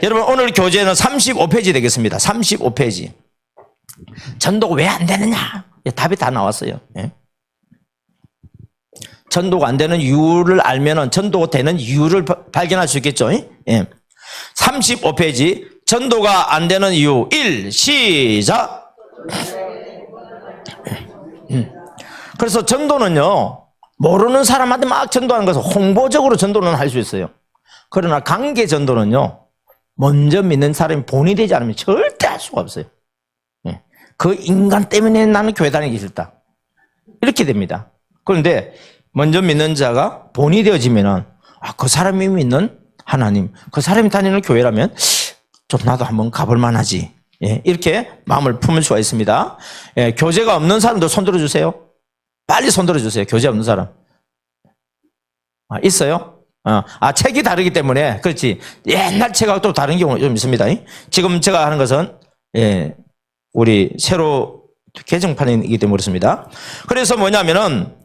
여러분 오늘 교재는 35페이지 되겠습니다. 35페이지. 전도가 왜 안 되느냐? 답이 다 나왔어요. 예. 전도가 안 되는 이유를 알면은 전도가 되는 이유를 발견할 수 있겠죠. 예. 35페이지. 전도가 안 되는 이유 1. 시작. 그래서 전도는요, 모르는 사람한테 막 전도하는 것은 홍보적으로 전도는 할 수 있어요. 그러나 관계 전도는요, 먼저 믿는 사람이 본이 되지 않으면 절대 할 수가 없어요. 그 인간 때문에 나는 교회 다니기 싫다, 이렇게 됩니다. 그런데 먼저 믿는 자가 본이 되어지면은, 그 사람이 믿는 하나님, 그 사람이 다니는 교회라면 좀 나도 한번 가볼 만하지, 이렇게 마음을 품을 수가 있습니다. 교재가 없는 사람도 손 들어주세요. 빨리 손 들어주세요. 교재 없는 사람. 있어요? 책이 다르기 때문에. 그렇지. 옛날 책하고 또 다른 경우가 좀 있습니다. 지금 제가 하는 것은, 우리 새로 개정판이기 때문에 그렇습니다. 그래서 뭐냐면은,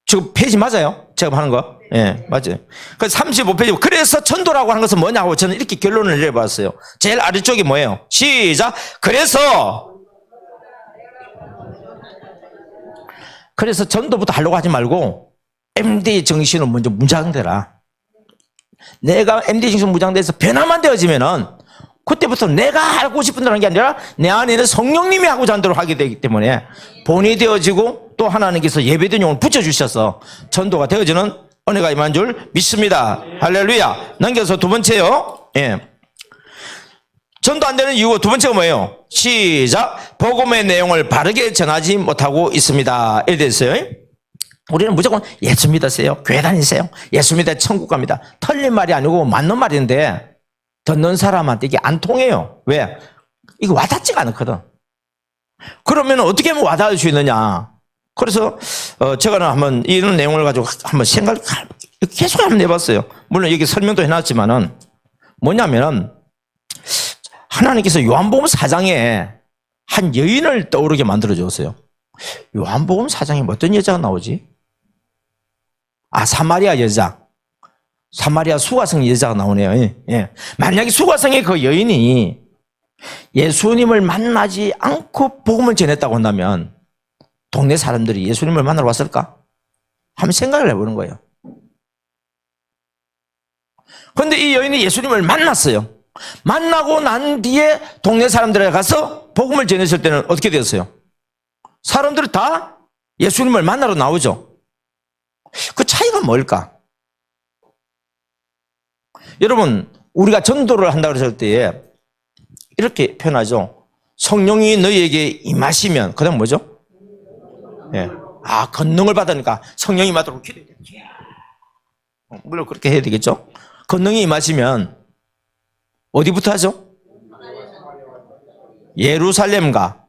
지금 페이지 맞아요? 제가 하는 거? 맞아요. 그래서 35페이지. 그래서 전도라고 하는 것은 뭐냐고 저는 이렇게 결론을 내려봤어요. 제일 아래쪽이 뭐예요? 시작. 그래서 전도부터 하려고 하지 말고 MD 정신은 먼저 무장되라. 내가 MD 정신 무장돼서 변화만 되어지면은 그때부터 내가 하고 싶은 대로 하는 게 아니라 내 안에 있는 성령님이 하고자 하는 대로 하게 되기 때문에 본이 되어지고 또 하나님께서 예배된 영을 붙여주셔서 전도가 되어지는 은혜가 임한 줄 믿습니다. 할렐루야. 넘겨서 두 번째요. 전도 안 되는 이유 두 번째가 뭐예요? 시작. 복음의 내용을 바르게 전하지 못하고 있습니다. 이렇게 됐어요. 우리는 무조건 예수 믿으세요. 교회 다니세요. 예수 믿어 천국 갑니다. 틀린 말이 아니고 맞는 말인데 듣는 사람한테 이게 안 통해요. 왜? 이거 와닿지가 않거든. 그러면 어떻게 하면 와닿을 수 있느냐? 그래서 제가 한번 이런 내용을 가지고 한번 생각을 계속 한번 해봤어요. 물론 여기 설명도 해놨지만은 뭐냐면은 하나님께서 요한복음 4장에 한 여인을 떠오르게 만들어줬어요. 요한복음 4장에 어떤 여자가 나오지? 사마리아 여자. 사마리아 수가성 여자가 나오네요. 만약에 수가성의 그 여인이 예수님을 만나지 않고 복음을 전했다고 한다면 동네 사람들이 예수님을 만나러 왔을까? 한번 생각을 해보는 거예요. 그런데 이 여인이 예수님을 만났어요. 만나고 난 뒤에 동네 사람들에 가서 복음을 전했을 때는 어떻게 되었어요? 사람들이 다 예수님을 만나러 나오죠. 그 차이가 뭘까? 여러분, 우리가 전도를 한다고 했을 때에 이렇게 표현하죠. 성령이 너희에게 임하시면, 그 다음 뭐죠? 권능을 받으니까 성령이 임하도록 기도해야 돼. 물론 그렇게 해야 되겠죠? 권능이 임하시면 어디부터 하죠? 예루살렘과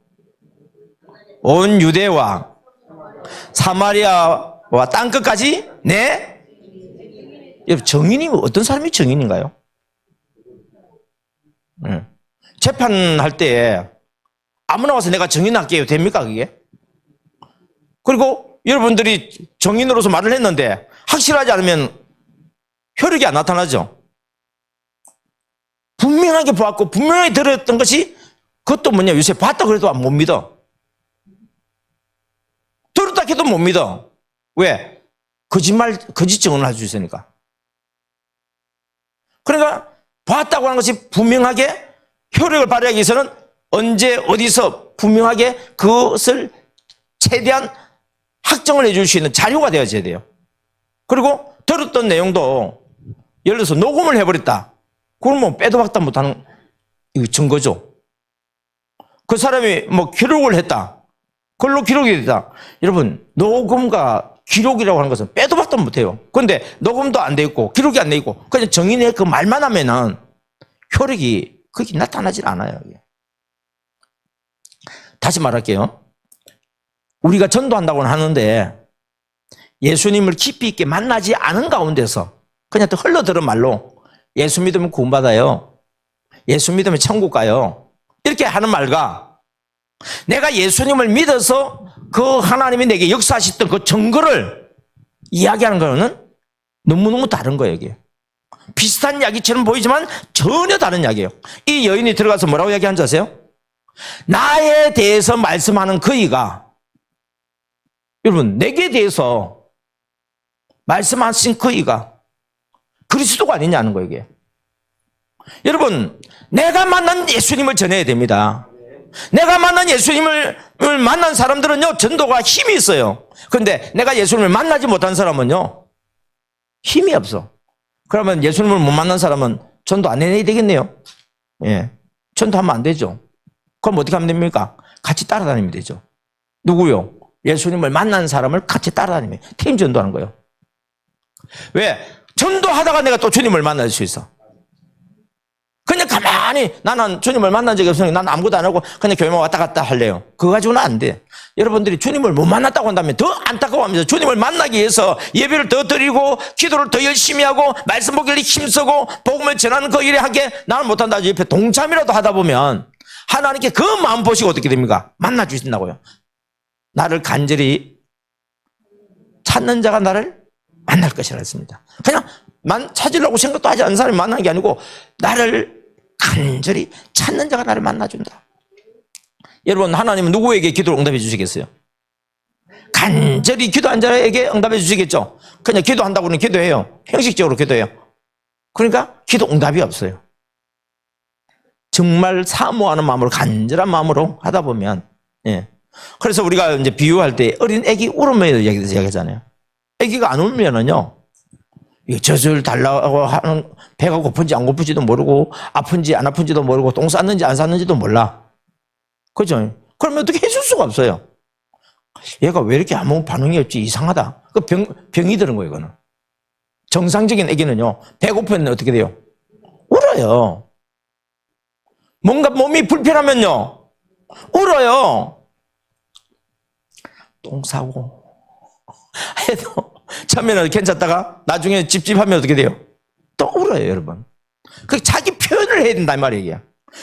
온 유대와 사마리아와 땅끝까지 여러분, 정인이 어떤 사람이 정인인가요? 재판할 때 아무나 와서 내가 정인할게요. 됩니까 그게? 그리고 여러분들이 정인으로서 말을 했는데 확실하지 않으면 효력이 안 나타나죠. 분명하게 보았고 분명히 들었던 것이 그것도 뭐냐, 요새 봤다 그래도 못 믿어. 들었다 해도 못 믿어. 왜? 거짓 증언을 할 수 있으니까. 그러니까 봤다고 하는 것이 분명하게 효력을 발휘하기 위해서는 언제 어디서 분명하게 그것을 최대한 확정을 해줄 수 있는 자료가 되어져야 돼요. 그리고 들었던 내용도 예를 들어서 녹음을 해버렸다. 그러면 빼도 박도 못하는 증거죠. 그 사람이 기록을 했다. 그걸로 기록이 됐다. 여러분, 녹음과 기록이라고 하는 것은 빼도 박도 못해요. 그런데 녹음도 안 돼 있고 기록이 안 돼 있고 그냥 정인의 그 말만 하면은 효력이 그게 나타나질 않아요. 다시 말할게요. 우리가 전도한다고는 하는데 예수님을 깊이 있게 만나지 않은 가운데서 그냥 또 흘러들은 말로 예수 믿으면 구원받아요. 예수 믿으면 천국 가요. 이렇게 하는 말과 내가 예수님을 믿어서 그 하나님이 내게 역사하셨던 그 증거를 이야기하는 거는 너무너무 다른 거예요, 이게. 비슷한 이야기처럼 보이지만 전혀 다른 이야기예요. 이 여인이 들어가서 뭐라고 이야기하는지 아세요? 나에 대해서 말씀하는 그이가, 여러분, 내게 대해서 말씀하신 그이가 그리스도가 아니냐는 거예요, 이게. 여러분, 내가 만난 예수님을 전해야 됩니다. 내가 만난 예수님을 만난 사람들은요, 전도가 힘이 있어요. 그런데 내가 예수님을 만나지 못한 사람은요, 힘이 없어. 그러면 예수님을 못 만난 사람은 전도 안 해야 되겠네요. 예. 전도하면 안 되죠. 그럼 어떻게 하면 됩니까? 같이 따라다니면 되죠. 누구요? 예수님을 만난 사람을 같이 따라다니면 팀 전도하는 거예요. 왜? 전도하다가 내가 또 주님을 만날 수 있어. 그냥 가만히 나는 주님을 만난 적이 없으니까 난 아무것도 안 하고 그냥 교회만 왔다 갔다 할래요. 그거 가지고는 안 돼. 여러분들이 주님을 못 만났다고 한다면 더 안타까워합니다. 주님을 만나기 위해서 예배를 더 드리고 기도를 더 열심히 하고 말씀 보기를 힘쓰고 복음을 전하는 그 일에 함께 나는 못한다. 옆에 동참이라도 하다 보면 하나님께 그 마음 보시고 어떻게 됩니까? 만나 주신다고요. 나를 간절히 찾는 자가 나를 만날 것이라 했습니다. 그냥 찾으려고 생각도 하지 않는 사람이 만나는 게 아니고 나를 간절히 찾는 자가 나를 만나준다. 여러분, 하나님은 누구에게 기도를 응답해 주시겠어요? 간절히 기도한 자에게 응답해 주시겠죠? 그냥 기도한다고 는 기도해요. 형식적으로 기도해요. 그러니까 기도 응답이 없어요. 정말 사모하는 마음으로, 간절한 마음으로 하다 보면, 예. 그래서 우리가 이제 비유할 때 어린 애기 울음에 이야기하잖아요. 애기가 안 울면은요, 젖을 달라고 하는, 배가 고픈지 안 고픈지도 모르고, 아픈지 안 아픈지도 모르고, 똥 쌌는지 안 쌌는지도 몰라. 그죠? 그러면 어떻게 해줄 수가 없어요. 얘가 왜 이렇게 아무 반응이 없지? 이상하다. 그 병이 드는 거예요, 이거는. 정상적인 애기는요, 배고프면 어떻게 돼요? 울어요. 뭔가 몸이 불편하면요, 울어요. 똥 싸고 해도 처음에는 괜찮다가 나중에 찝찝하면 어떻게 돼요? 또 울어요, 여러분. 그 자기 표현을 해야 된단 말이에요.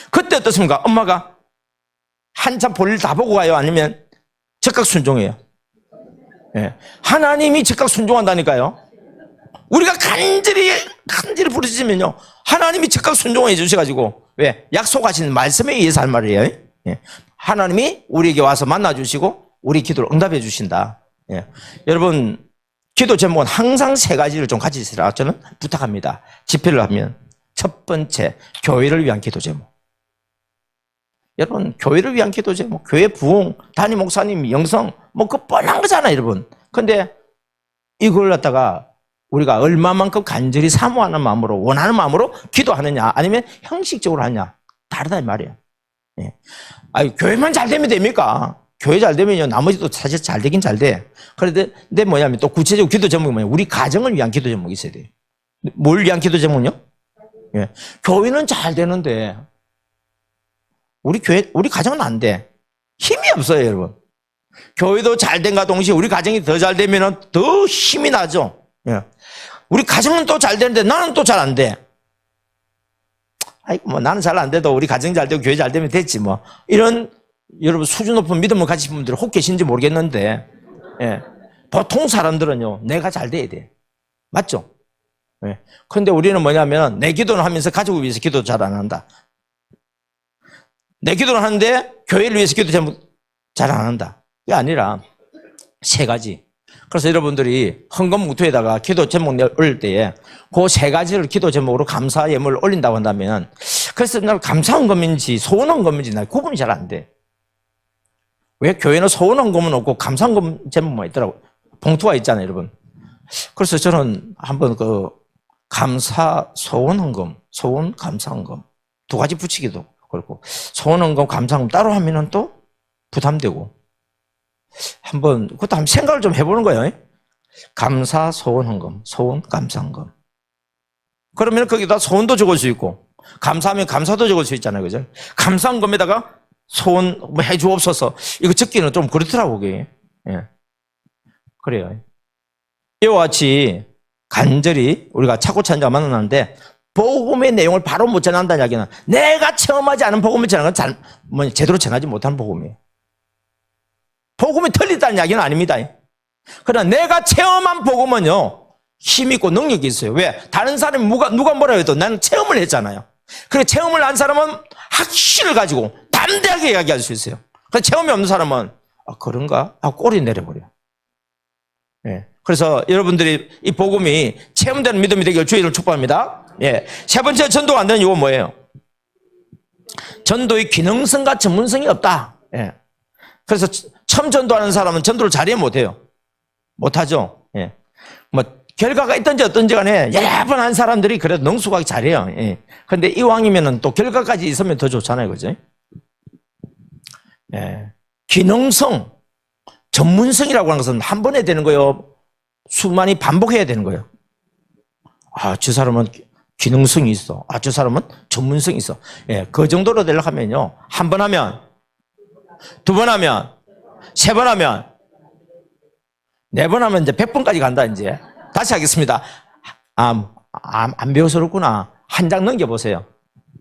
그때 어떻습니까? 엄마가 한참 볼일 다 보고 가요? 아니면 즉각 순종해요? 예. 하나님이 즉각 순종한다니까요. 우리가 간절히 부르짖으면요, 하나님이 즉각 순종해 주셔가지고, 왜? 약속하신 말씀에 의해서 할 말이에요. 예. 하나님이 우리에게 와서 만나주시고 우리 기도를 응답해 주신다. 예. 여러분, 기도 제목은 항상 세 가지를 좀 가지시라 저는 부탁합니다. 집회를 하면 첫 번째, 교회를 위한 기도 제목. 여러분, 교회를 위한 기도 제목, 교회 부흥, 담임 목사님 영성, 뭐 그 뻔한 거잖아요, 여러분. 근데 이걸 갖다가 우리가 얼마만큼 간절히 사모하는 마음으로, 원하는 마음으로 기도하느냐, 아니면 형식적으로 하느냐, 다르다 이 말이에요. 예. 아니, 교회만 잘 되면 됩니까? 교회 잘 되면요, 나머지도 사실 잘 되긴 잘 돼. 그런데 뭐냐면 또 구체적으로 기도 제목이 뭐냐, 우리 가정을 위한 기도 제목이 있어야 돼요. 뭘 위한 기도 제목은요? 예. 교회는 잘 되는데 우리 가정은 안 돼. 힘이 없어요, 여러분. 교회도 잘 된가 동시에 우리 가정이 더 잘 되면 더 힘이 나죠. 예. 우리 가정은 또 잘 되는데 나는 또 잘 안 돼. 아이고, 뭐 나는 잘 안 돼도 우리 가정이 잘 되고 교회 잘 되면 됐지 뭐. 이런 여러분 수준 높은 믿음을 가지신 분들이 혹 계신지 모르겠는데, 예. 보통 사람들은요, 내가 잘 돼야 돼. 맞죠? 예. 근데 우리는 뭐냐면 내 기도는 하면서 가족을 위해서 기도 잘 안 한다. 내 기도는 하는데 교회를 위해서 기도 잘 안 한다. 이게 아니라 세 가지. 그래서 여러분들이 헌금무토에다가 기도 제목 올릴 때에 그 세 가지를 기도 제목으로 감사 예물을 올린다고 한다면, 그래서 날 감사 헌금인지 소원 헌금인지 날 구분이 잘 안 돼. 왜? 교회는 소원 헌금은 없고 감사 헌금 제목만 있더라고. 봉투가 있잖아요, 여러분. 그래서 저는 한번 그 감사 소원 헌금, 소원 감사 헌금 두 가지 붙이기도 그렇고, 소원 헌금 감사 헌금 따로 하면은 또 부담되고, 한번 그것도 한번 생각을 좀 해보는 거예요. 감사 소원 헌금, 소원 감사 헌금. 그러면 거기다 소원도 적을 수 있고, 감사하면 감사도 적을 수 있잖아요, 그죠? 감사 헌금에다가 소원 뭐 해주옵소서, 이거 적기는 좀 그렇더라고, 그게. 예. 그래요. 이와 같이 간절히 우리가 찾고 찾는 자가 만나는데, 복음의 내용을 바로 못 전한다는 이야기는 내가 체험하지 않은 복음을 전하는 건 제대로 전하지 못한 복음이에요. 복음이 틀리다는 이야기는 아닙니다. 그러나 내가 체험한 복음은요, 힘이 있고 능력이 있어요. 왜? 다른 사람이 누가 뭐라 해도 나는 체험을 했잖아요. 그리고 체험을 한 사람은 확신을 가지고 담대하게 이야기할 수 있어요. 그래서 체험이 없는 사람은 그런가? 꼬리 내려버려요. 예. 그래서 여러분들이 이 복음이 체험되는 믿음이 되길 주의를 축복합니다. 예. 세 번째 전도가 안 되는 이유가 뭐예요? 전도의 기능성과 전문성이 없다. 예. 그래서 처음 전도하는 사람은 전도를 잘해 못해요. 못하죠. 예. 뭐 결과가 있든지 어떤지 간에 여러 번 한 사람들이 그래도 능숙하게 잘해요. 예. 근데 이왕이면은 또 결과까지 있으면 더 좋잖아요. 그죠? 예. 기능성, 전문성이라고 하는 것은 한 번에 되는 거예요? 수많이 반복해야 되는 거예요. 저 사람은 기능성이 있어. 저 사람은 전문성이 있어. 예. 그 정도로 되려고 하면요. 한 번 하면, 두 번 하면, 세 번 하면, 네 번 하면 이제 100번까지 간다, 이제. 다시 하겠습니다. 안 배워서 그렇구나. 한 장 넘겨보세요.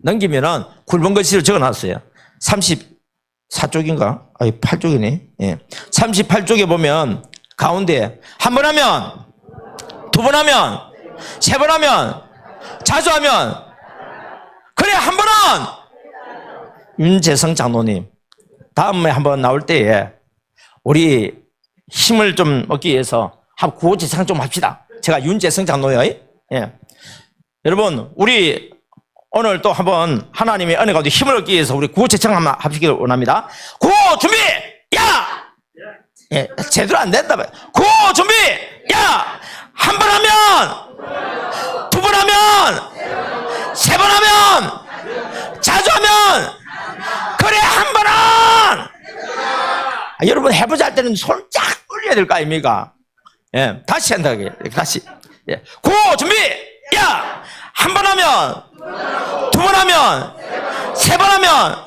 넘기면은 굵은 글씨로 적어 놨어요. 34쪽인가? 8쪽이네. 예. 38쪽에 보면 가운데 한 번 하면, 두 번 하면, 세 번 하면, 자주 하면, 그래, 한 번은! 윤재성 장로님, 다음에 한번 나올 때에 우리 힘을 좀 얻기 위해서 한번 구호제창 좀 합시다. 제가 윤재성 장로예요. 예. 여러분, 우리 오늘 또 한번 하나님의 은혜 가운데 힘을 얻기 위해서 우리 구호제창 한번 합시기를 원합니다. 구호 준비! 야! 예, 제대로 안 된다. 구호 준비! 야! 한 번 하면! 두 번 하면! 세 번 하면! 자주 하면! 그래, 한 번은! 여러분 해보자 할 때는 손 쫙 올려야 될 거 아닙니까? 예, 다시 한다. 다시. 예. 구호 준비! 야! 한 번 하면! 두 번 하면! 세 번 하면!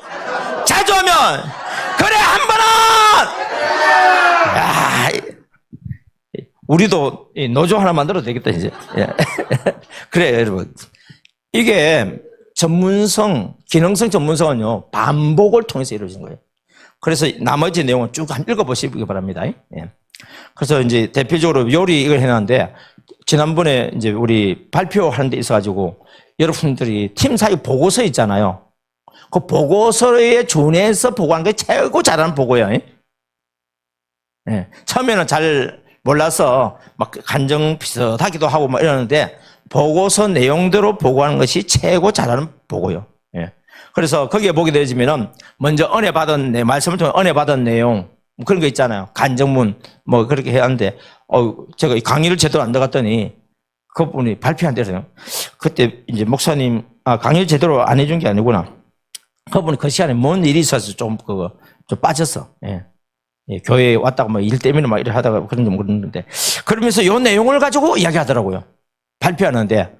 자주 하면! 그래, 한 번은! 야, 우리도 노조 하나 만들어도 되겠다, 이제. 예. 그래요, 여러분. 이게 전문성, 기능성 전문성은요, 반복을 통해서 이루어진 거예요. 그래서 나머지 내용은 쭉 한번 읽어보시기 바랍니다. 예. 그래서 이제 대표적으로 요리 이걸 해놨는데, 지난번에 이제 우리 발표하는 데 있어가지고, 여러분들이 팀 사이 보고서 있잖아요. 그 보고서에 준해서 보고하는 게 최고 잘하는 보고예요. 예. 처음에는 잘 몰라서 막 간정 비슷하기도 하고 막 이러는데, 보고서 내용대로 보고하는 것이 최고 잘하는 보고요. 예. 그래서 거기에 보게 되지면은 먼저 은혜 받은 내 말씀을 통해 은혜 받은 내용 그런 거 있잖아요. 간정문 뭐 그렇게 해야 하는데 제가 강의를 제대로 안 들어갔더니 그분이 발표한 데서요. 그때 이제 목사님 강의를 제대로 안 해준 게 아니구나. 그분이 그 시간에 뭔 일이 있어서 좀 빠졌어. 예. 예, 교회에 왔다가 뭐 일 때문에 막 이래 하다가 그런데 그러면서 요 내용을 가지고 이야기하더라고요. 발표하는데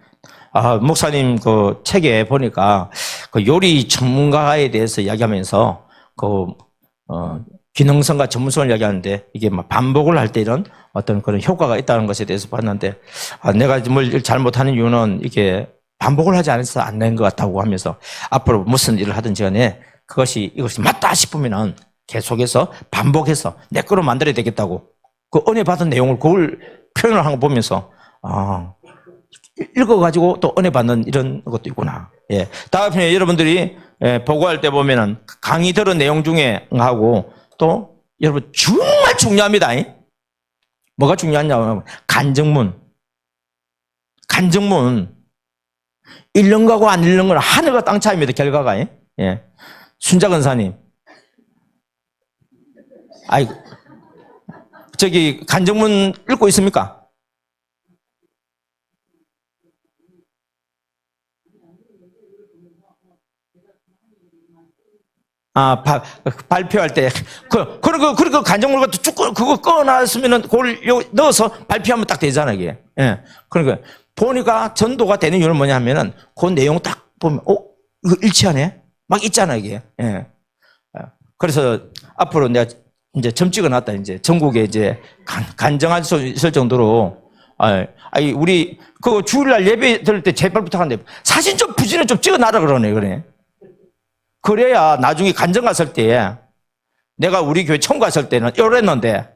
목사님 그 책에 보니까 그 요리 전문가에 대해서 이야기하면서 기능성과 전문성을 이야기하는데 이게 막 반복을 할 때 이런 어떤 그런 효과가 있다는 것에 대해서 봤는데 내가 뭘 잘못하는 이유는 이게 반복을 하지 않아서 안 된 것 같다고 하면서 앞으로 무슨 일을 하든지 간에 이것이 맞다 싶으면은 계속해서 반복해서 내 거로 만들어야 되겠다고 그 은혜 받은 내용을 그걸 표현을 한 거 보면서 읽어가지고 또 은혜 받는 이런 것도 있구나. 예. 다음에 여러분들이 보고할 때 보면은 강의 들은 내용 중에 하고 또 여러분 정말 중요합니다. 뭐가 중요하냐면 간증문. 읽는 거하고 안 읽는 건 하늘과 땅 차이입니다. 결과가. 예. 순자 권사님. 저기 간증문 읽고 있습니까? 발표할 때, 그리고 간정물 같은 쭉, 그거 꺼놨으면은, 그걸 넣어서 발표하면 딱 되잖아요, 이게. 예. 그러니까, 보니까 전도가 되는 이유는 뭐냐 하면은, 그 내용 딱 보면, 이거 일치하네? 막 있잖아요, 이게. 예. 그래서, 앞으로 내가 이제 점 찍어놨다, 이제. 전국에 이제, 간정할 수 있을 정도로, 우리, 주일날 예배 들을 때 제발 부탁한데, 사진 좀 부진을 좀 찍어놔라 그러네, 그래. 그래야 나중에 간정 갔을 때 내가 우리 교회 처음 갔을 때는 이랬는데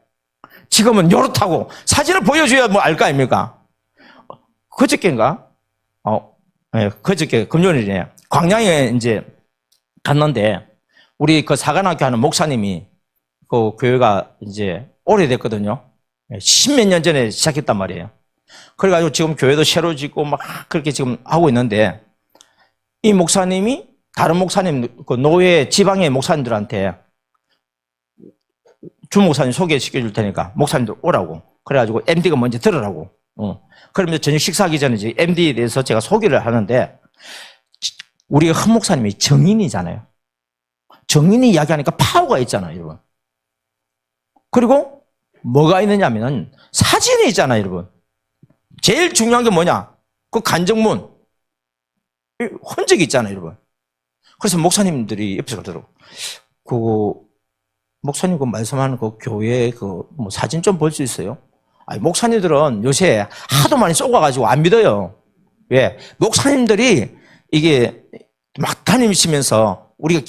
지금은 요렇다고 사진을 보여줘야 뭐 알 거 아닙니까? 그저께인가? 네, 그저께 금요일이네. 광양에 이제 갔는데, 우리 그 사관학교 하는 목사님이 그 교회가 이제 오래됐거든요. 10몇 년 전에 시작했단 말이에요. 그래가지고 지금 교회도 새로 짓고 막 그렇게 지금 하고 있는데, 이 목사님이 다른 목사님, 그 노예 지방의 목사님들한테 주 목사님 소개시켜 줄 테니까 목사님들 오라고. 그래가지고 MD가 먼저 들으라고. 그러면 저녁 식사하기 전에 이제 MD에 대해서 제가 소개를 하는데, 우리 한 목사님이 정인이잖아요. 정인이 이야기하니까 파워가 있잖아요, 여러분. 그리고 뭐가 있느냐면 사진이 있잖아요, 여러분. 제일 중요한 게 뭐냐? 그 간정문. 흔적이 있잖아요, 여러분. 그래서 목사님들이 옆에서 그러더라고. 목사님 그 말씀하는 그 교회 뭐 사진 좀 볼 수 있어요? 아니, 목사님들은 요새 하도 많이 쏘가가지고 안 믿어요. 왜? 목사님들이 이게 막 다니시면서 우리가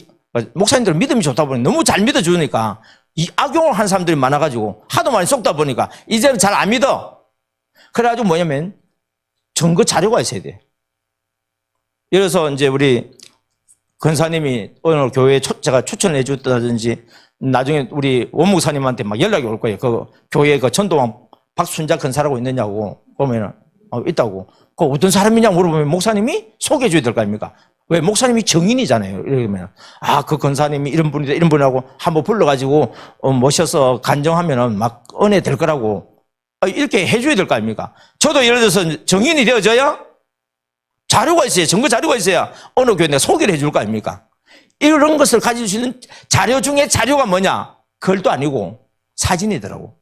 목사님들 믿음이 좋다 보니 너무 잘 믿어주니까 이 악용을 한 사람들이 많아가지고 하도 많이 쏟다 보니까 이제는 잘 안 믿어. 그래가지고 뭐냐면 증거 자료가 있어야 돼. 예를 들어서 이제 우리 권사님이 어느 교회에 제가 추천해 줬다든지 나중에 우리 원목사님한테 막 연락이 올 거예요. 그 교회에 그 전도왕 박순자 권사라고 있느냐고 보면은 있다고. 그 어떤 사람이냐고 물어보면 목사님이 소개해 줘야 될 거 아닙니까? 왜? 목사님이 정인이잖아요. 이러면 그 권사님이 이런 분이다 이런 분이라고 한번 불러가지고 모셔서 간정하면은 막 은혜 될 거라고 이렇게 해줘야 될 거 아닙니까? 저도 예를 들어서 정인이 되어져야 자료가 있어야, 증거 자료가 있어야 어느 교회 내가 소개를 해줄 거 아닙니까? 이런 것을 가질 수 있는 자료 중에 자료가 뭐냐? 글도 아니고 사진이더라고.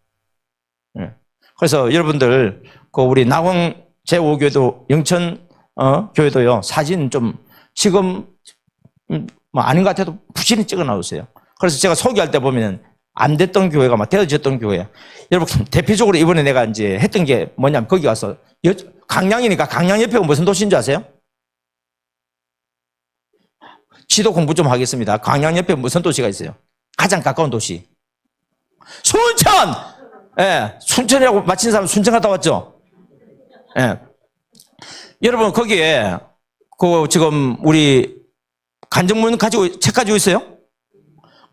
그래서 여러분들 그 우리 낙원 제5교도 영천 교회도요 사진 좀 지금 뭐 아닌 것 같아도 부실히 찍어 나오세요. 그래서 제가 소개할 때 보면 안 됐던 교회가 막 되어졌던 교회. 여러분 대표적으로 이번에 내가 이제 했던 게 뭐냐면 거기 가서 강양이니까 강양 옆에가 무슨 도시인 줄 아세요? 지도 공부 좀 하겠습니다. 강양 옆에 무슨 도시가 있어요? 가장 가까운 도시. 순천! 예, 순천이라고 마친 사람 순천 갔다 왔죠? 예. 여러분, 거기에, 지금 우리 간정문 책 가지고 있어요?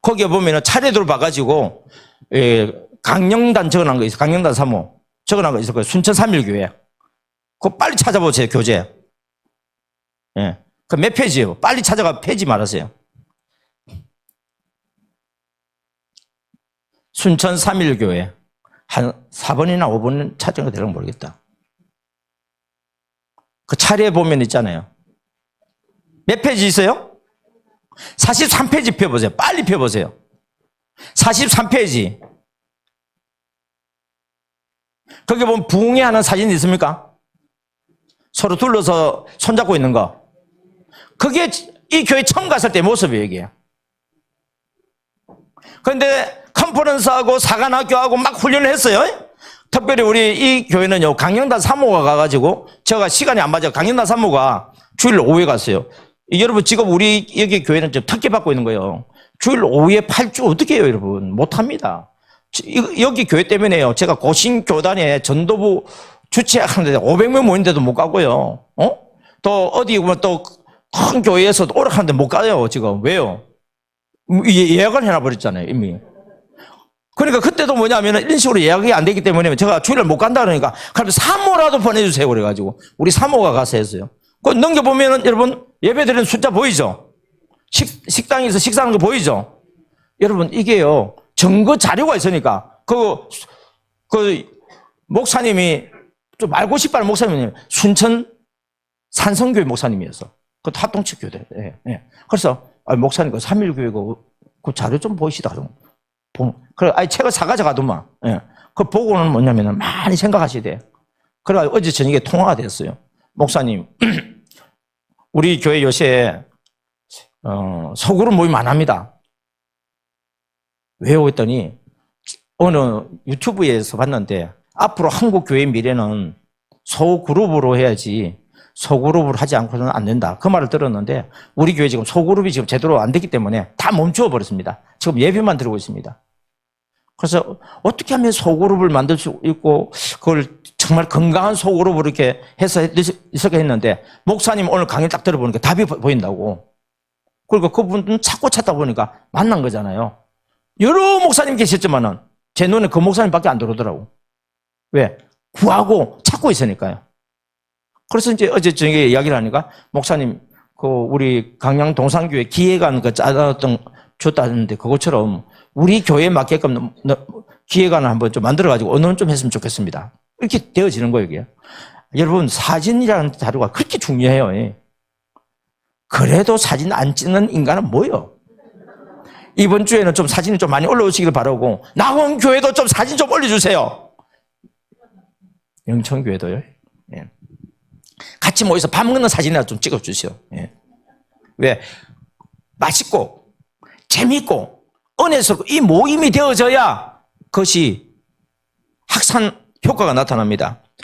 거기에 보면은 차례대로 봐가지고, 강령단 적어놓은 거 있어요. 강령단 3호. 적어놓은 거 있을 거예요. 순천 3.1교회. 그거 빨리 찾아보세요, 교재. 예. 그 몇 페이지예요? 빨리 찾아가 페이지 말하세요. 순천 3.1교회. 한 4번이나 5번 찾은 거 되는 거 모르겠다. 그 차례에 보면 있잖아요. 몇 페이지 있어요? 43페이지 펴보세요. 빨리 펴보세요. 43페이지. 거기 보면 부흥회하는 사진이 있습니까? 서로 둘러서 손잡고 있는 거. 그게 이 교회 처음 갔을 때 모습이에요, 이게. 그런데 컨퍼런스하고 사관학교하고 막 훈련을 했어요. 특별히 우리 이 교회는요, 강영단 사모가 가가지고, 제가 시간이 안 맞아. 강영단 사모가 주일 오후에 갔어요. 여러분, 지금 우리 여기 교회는 지금 특혜 받고 있는 거예요. 주일 오후에 8주 어떻게 해요, 여러분? 못합니다. 여기 교회 때문에요. 제가 고신교단에 전도부 주최하는데 500명 모인데도 못 가고요. 또 어디 보면 또 큰 교회에서 오락하는데 못 가요, 지금. 왜요? 예약을 해놔버렸잖아요, 이미. 그러니까 그때도 뭐냐면 이런 식으로 예약이 안 되기 때문에 제가 주일날 못 간다 그러니까 그럼 사모라도 보내주세요 그래가지고 우리 사모가 가서 했어요. 그거 넘겨보면은 여러분 예배드리는 숫자 보이죠? 식당에서 식사하는 거 보이죠? 여러분 이게요 증거 자료가 있으니까 그 목사님이 좀 알고 싶다는 목사님이 순천 산성교회 목사님이었어. 그것도 합동측 교대. 예. 그래서 목사님 그 3.1교회고 그 자료 좀 보이시다. 그래, 책을 사가져가더만. 예. 그 보고는 뭐냐면은 많이 생각하셔야 돼. 그래, 어제 저녁에 통화가 됐어요. 목사님, 우리 교회 요새, 소그룹 모임 안 합니다. 왜요? 했더니, 어느 유튜브에서 봤는데, 앞으로 한국 교회 미래는 소그룹으로 해야지, 소그룹을 하지 않고는 안 된다. 그 말을 들었는데, 우리 교회 지금 소그룹이 지금 제대로 안 됐기 때문에 다 멈추어 버렸습니다. 지금 예배만 드리고 있습니다. 그래서 어떻게 하면 소그룹을 만들 수 있고, 그걸 정말 건강한 속으로 이렇게 해서 있었게 했는데, 목사님 오늘 강의 딱 들어보니까 답이 보인다고. 그러니까 그분은 찾다 보니까 만난 거잖아요. 여러 목사님 계셨지만은 제 눈에 그 목사님밖에 안 들어오더라고. 왜? 구하고 찾고 있으니까요. 그래서 이제 어제 저녁에 이야기를 하니까, 목사님, 우리 강양 동산교회 기획안 줬다는데, 그것처럼 우리 교회에 맞게끔 기획안을 한번 좀 만들어가지고 언론 좀 했으면 좋겠습니다. 이렇게 되어지는 거예요, 이게. 여러분, 사진이라는 자료가 그렇게 중요해요. 그래도 사진 안 찍는 인간은 뭐예요? 이번 주에는 좀 사진이 좀 많이 올라오시길 바라고, 낙원교회도 좀 사진 좀 올려주세요. 영천교회도요. 예. 같이 모여서 밥 먹는 사진이라도 좀 찍어주세요. 예. 왜? 맛있고, 재미있고, 은혜스럽고, 이 모임이 되어져야 그것이 확산 효과가 나타납니다.